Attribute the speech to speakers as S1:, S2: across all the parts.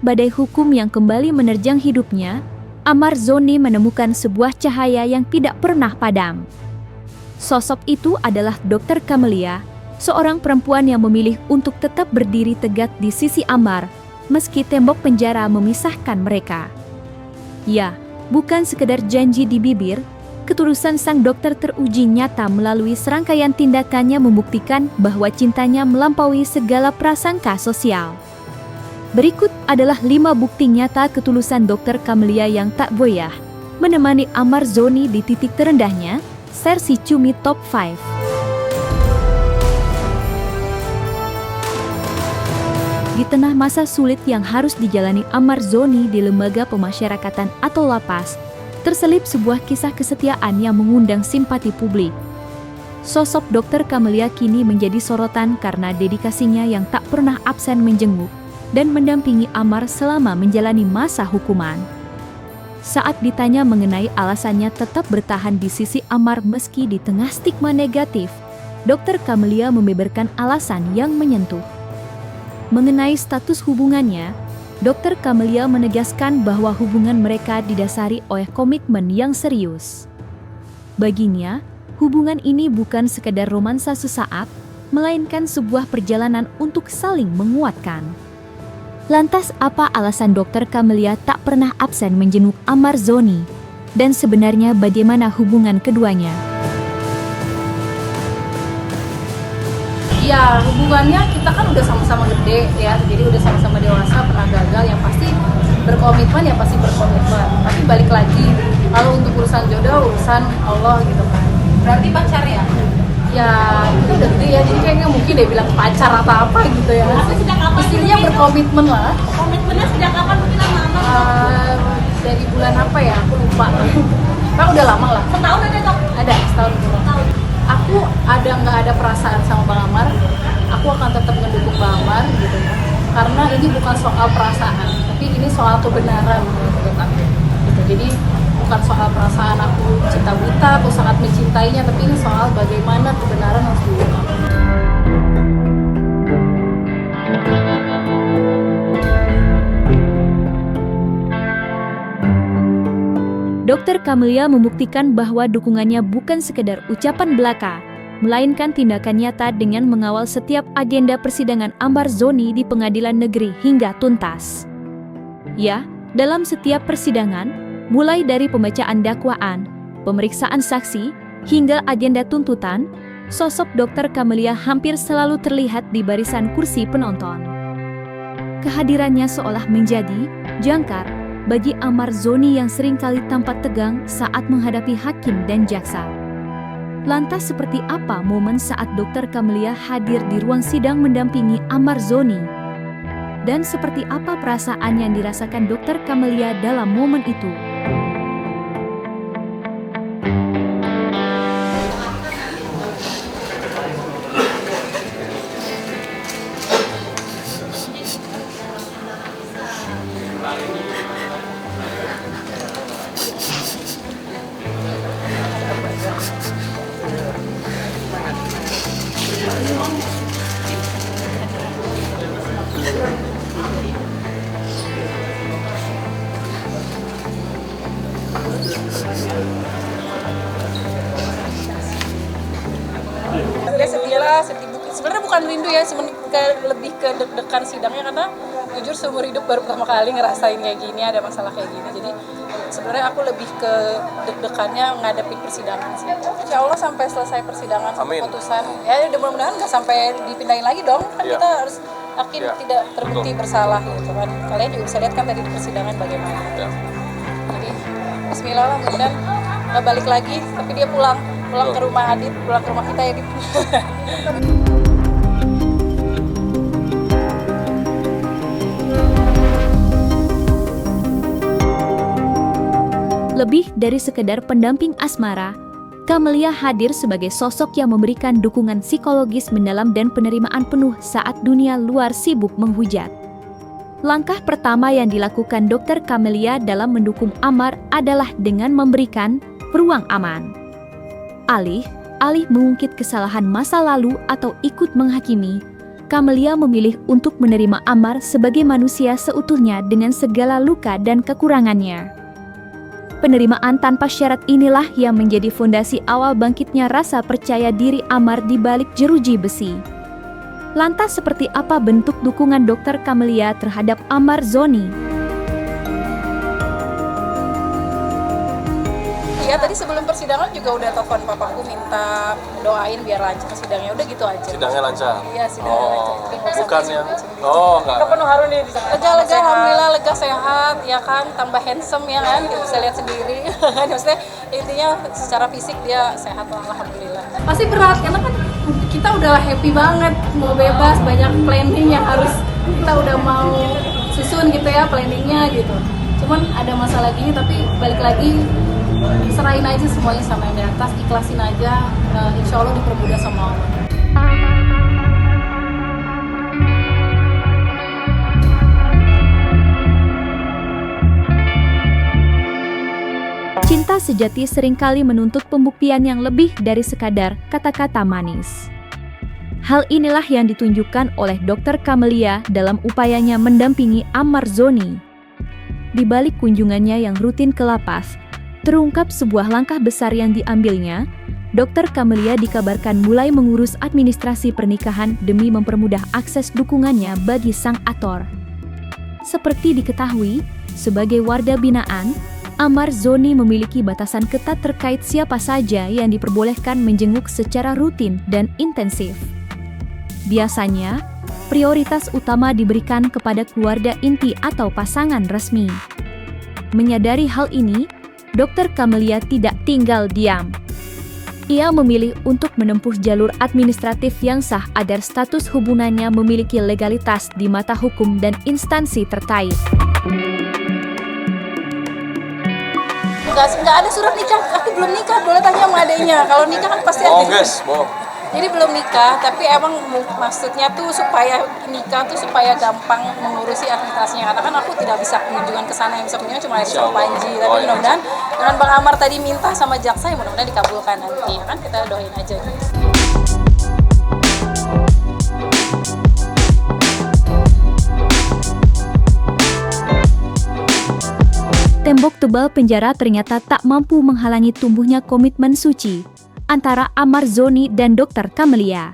S1: badai hukum yang kembali menerjang hidupnya, Amar Zoni menemukan sebuah cahaya yang tidak pernah padam. Sosok itu adalah Dr. Camelia, seorang perempuan yang memilih untuk tetap berdiri tegak di sisi Amar, meski tembok penjara memisahkan mereka. Ya, bukan sekedar janji di bibir, ketulusan sang dokter teruji nyata melalui serangkaian tindakannya membuktikan bahwa cintanya melampaui segala prasangka sosial. Berikut adalah 5 bukti nyata ketulusan Dr. Camelia yang tak goyah, menemani Amar Zoni di titik terendahnya, versi Cumi Top 5. Di tengah masa sulit yang harus dijalani Amar Zoni di lembaga pemasyarakatan atau lapas, terselip sebuah kisah kesetiaan yang mengundang simpati publik. Sosok Dr. Camelia kini menjadi sorotan karena dedikasinya yang tak pernah absen menjenguk dan mendampingi Amar selama menjalani masa hukuman. Saat ditanya mengenai alasannya tetap bertahan di sisi Amar meski di tengah stigma negatif, Dr. Camelia membeberkan alasan yang menyentuh. Mengenai status hubungannya, Dr. Camelia menegaskan bahwa hubungan mereka didasari oleh komitmen yang serius. Baginya, hubungan ini bukan sekedar romansa sesaat, melainkan sebuah perjalanan untuk saling menguatkan. Lantas apa alasan Dr. Camelia tak pernah absen menjenguk Amar Zoni? Dan sebenarnya bagaimana hubungan keduanya?
S2: Ya, hubungannya kita kan udah sama-sama gede ya, jadi udah sama-sama dewasa, pernah gagal, yang pasti berkomitmen ya pasti berkomitmen. Tapi balik lagi, kalau untuk urusan jodoh, urusan Allah gitu kan.
S3: Berarti pacar ya?
S2: Ya, itu udah gede ya, jadi kayaknya mungkin dia bilang pacar atau apa gitu ya.
S3: Tapi sejak kapan?
S2: Istilahnya berkomitmen lah.
S3: Komitmennya sejak kapan mungkin lama-lama?
S2: Dari bulan apa ya, aku lupa. Kan udah lama lah.
S3: Setahun ada dong?
S2: Ada, setahun. Aku nggak ada perasaan sama Bang Amar, aku akan tetap mendukung Bang Amar gitu ya. Karena ini bukan soal perasaan, tapi ini soal kebenaran gitu kan. Gitu. Jadi bukan soal perasaan aku cinta buta, aku sangat mencintainya, tapi ini soal bagaimana kebenaran harus diungkap.
S1: Dr. Camelia membuktikan bahwa dukungannya bukan sekedar ucapan belaka, melainkan tindakan nyata dengan mengawal setiap agenda persidangan Amar Zoni di pengadilan negeri hingga tuntas. Ya, dalam setiap persidangan, mulai dari pembacaan dakwaan, pemeriksaan saksi, hingga agenda tuntutan, sosok Dr. Camelia hampir selalu terlihat di barisan kursi penonton. Kehadirannya seolah menjadi jangkar bagi Amar Zoni yang seringkali tampak tegang saat menghadapi hakim dan jaksa. Lantas seperti apa momen saat Dr. Camelia hadir di ruang sidang mendampingi Amar Zoni? Dan seperti apa perasaan yang dirasakan Dr. Camelia dalam momen itu?
S2: Sedih sebenarnya bukan rindu ya, lebih ke deg-degan sidangnya, karena jujur seumur hidup baru pertama kali ngerasain kayak gini, ada masalah kayak gini. Jadi sebenarnya aku lebih ke deg-degannya ngadepin persidangan sih. Insya Allah sampai selesai persidangan sampai putusan. Ya mudah-mudahan nggak sampai dipindahin lagi dong, kan kita harus yakin tidak terbukti bersalah gitu kan. Kalian juga bisa lihat kan tadi di persidangan bagaimana. Jadi Bismillah lah, mudah-mudahan nggak balik lagi, tapi dia pulang ke rumah Adit, pulang ke rumah kita ya Adit.
S1: Lebih dari sekedar pendamping asmara, Camelia hadir sebagai sosok yang memberikan dukungan psikologis mendalam dan penerimaan penuh saat dunia luar sibuk menghujat. Langkah pertama yang dilakukan Dr. Camelia dalam mendukung Amar adalah dengan memberikan ruang aman. Alih mengungkit kesalahan masa lalu atau ikut menghakimi, Camelia memilih untuk menerima Ammar sebagai manusia seutuhnya dengan segala luka dan kekurangannya. Penerimaan tanpa syarat inilah yang menjadi fondasi awal bangkitnya rasa percaya diri Ammar di balik jeruji besi. Lantas seperti apa bentuk dukungan Dr. Camelia terhadap Ammar Zoni?
S2: Ya tadi sebelum persidangan juga udah telepon papaku minta doain biar lancar sidangnya, udah gitu aja.
S4: Sidangnya lancar?
S2: Iya sidangnya lancar. Jadi nggak usah
S4: Bukan yang,
S2: macem-macem.
S4: enggak.
S2: Lega, alhamdulillah lega sehat ya kan, tambah handsome ya kan, kita bisa lihat sendiri. Maksudnya intinya secara fisik dia sehat lah, alhamdulillah. Pasti berat karena kan kita udah happy banget mau bebas, banyak planning yang harus kita udah mau susun gitu ya planningnya gitu. Cuman ada masalah gini tapi balik lagi serahin aja semuanya sama yang di atas, ikhlasin aja, insya Allah dipermudah sama Allah.
S1: Cinta sejati seringkali menuntut pembuktian yang lebih dari sekadar kata-kata manis. Hal inilah yang ditunjukkan oleh Dr. Camelia dalam upayanya mendampingi Ammar Zoni. Di balik kunjungannya yang rutin ke lapas, terungkap sebuah langkah besar yang diambilnya. Dr. Camelia dikabarkan mulai mengurus administrasi pernikahan demi mempermudah akses dukungannya bagi sang aktor. Seperti diketahui, sebagai warga binaan, Ammar Zoni memiliki batasan ketat terkait siapa saja yang diperbolehkan menjenguk secara rutin dan intensif. Biasanya, prioritas utama diberikan kepada keluarga inti atau pasangan resmi. Menyadari hal ini, Dr. Camelia tidak tinggal diam. Ia memilih untuk menempuh jalur administratif yang sah agar status hubungannya memiliki legalitas di mata hukum dan instansi terkait.
S2: Nggak ada surat nikah, aku belum nikah, boleh tanya sama adeknya. Kalau nikah kan pasti ada.
S4: Bohong guys, bohong.
S2: Jadi belum nikah, tapi emang maksudnya tuh supaya nikah tuh supaya gampang mengurusi administrasinya. Karena kan aku tidak bisa kunjungan ke sana, yang bisa kunjungan cuma sama Panji. Tapi mudah-mudahan dengan Bang Ammar tadi minta sama jaksa, ya mudah-mudahan dikabulkan nanti. Ya kan kita doain aja.
S1: Tembok tebal penjara ternyata tak mampu menghalangi tumbuhnya komitmen suci antara Ammar Zoni dan Dr. Camelia.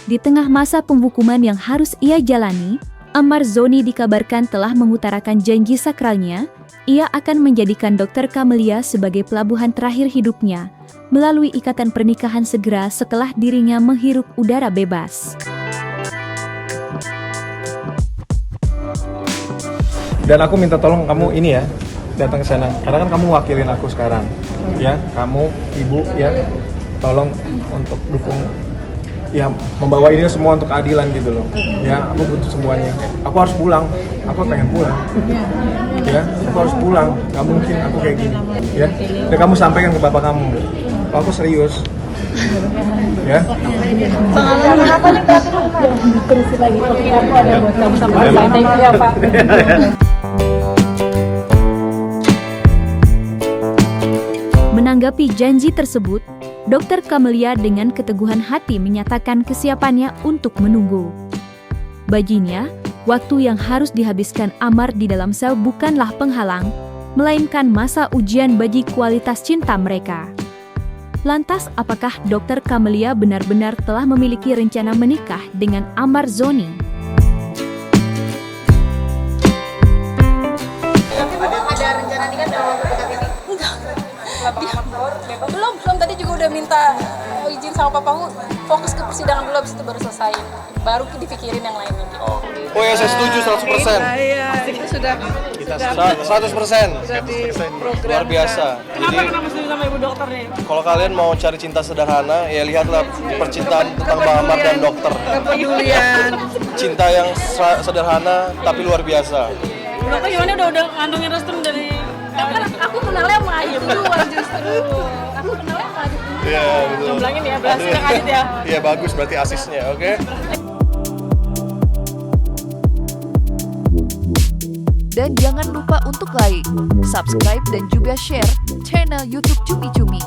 S1: Di tengah masa penghukuman yang harus ia jalani, Ammar Zoni dikabarkan telah mengutarakan janji sakralnya, ia akan menjadikan Dr. Camelia sebagai pelabuhan terakhir hidupnya, melalui ikatan pernikahan segera setelah dirinya menghirup udara bebas.
S5: Dan aku minta tolong kamu ini ya, datang ke sana. Karena kan kamu wakilin aku sekarang. Ya, kamu, ibu ya, tolong untuk dukung ya, membawa ini semua untuk keadilan gitu loh. Ya, aku butuh semuanya. Aku harus pulang. Aku pengen pulang. Ya, aku harus pulang. Gak mungkin aku kayak gini. Ya, dan kamu sampaikan ke bapak kamu. Kalau aku serius. Ya.
S2: Apa nih Pak? Terusin lagi. Aku ada buat kamu sama saya. Thank you ya Pak.
S1: Menanggapi janji tersebut, Dr. Camelia dengan keteguhan hati menyatakan kesiapannya untuk menunggu. Baginya, waktu yang harus dihabiskan Ammar di dalam sel bukanlah penghalang, melainkan masa ujian bagi kualitas cinta mereka. Lantas, apakah Dr. Camelia benar-benar telah memiliki rencana menikah dengan Ammar Zoni?
S2: Ada rencana nikah dalam waktu dekat ini? Enggak. Belum tadi juga udah minta izin sama papaku, fokus ke persidangan dulu, habis itu baru selesai, baru dipikirin yang lainnya.
S4: Oh ya, saya setuju 100%.
S6: Iya, itu sudah
S4: 100%. Luar biasa. Jadi,
S6: kenapa setuju sama ibu dokter nih?
S4: kalau kalian mau cari cinta sederhana, ya lihatlah percintaan tentang Bang Ammar dan dokter.
S6: Kepedulian.
S4: Cinta yang sederhana tapi luar biasa.
S6: Dokter gimana udah ngantongin restu dari
S2: Aku kenalnya sama Ayub duluan justru. Aku kenalnya sama Ayub duluan.
S4: Iya, betul.
S6: jomblangin ya, berhasil yang adit ya.
S4: Iya, bagus berarti asisnya, oke?
S7: Dan jangan lupa untuk like, subscribe, dan juga share channel YouTube Cumi Cumi.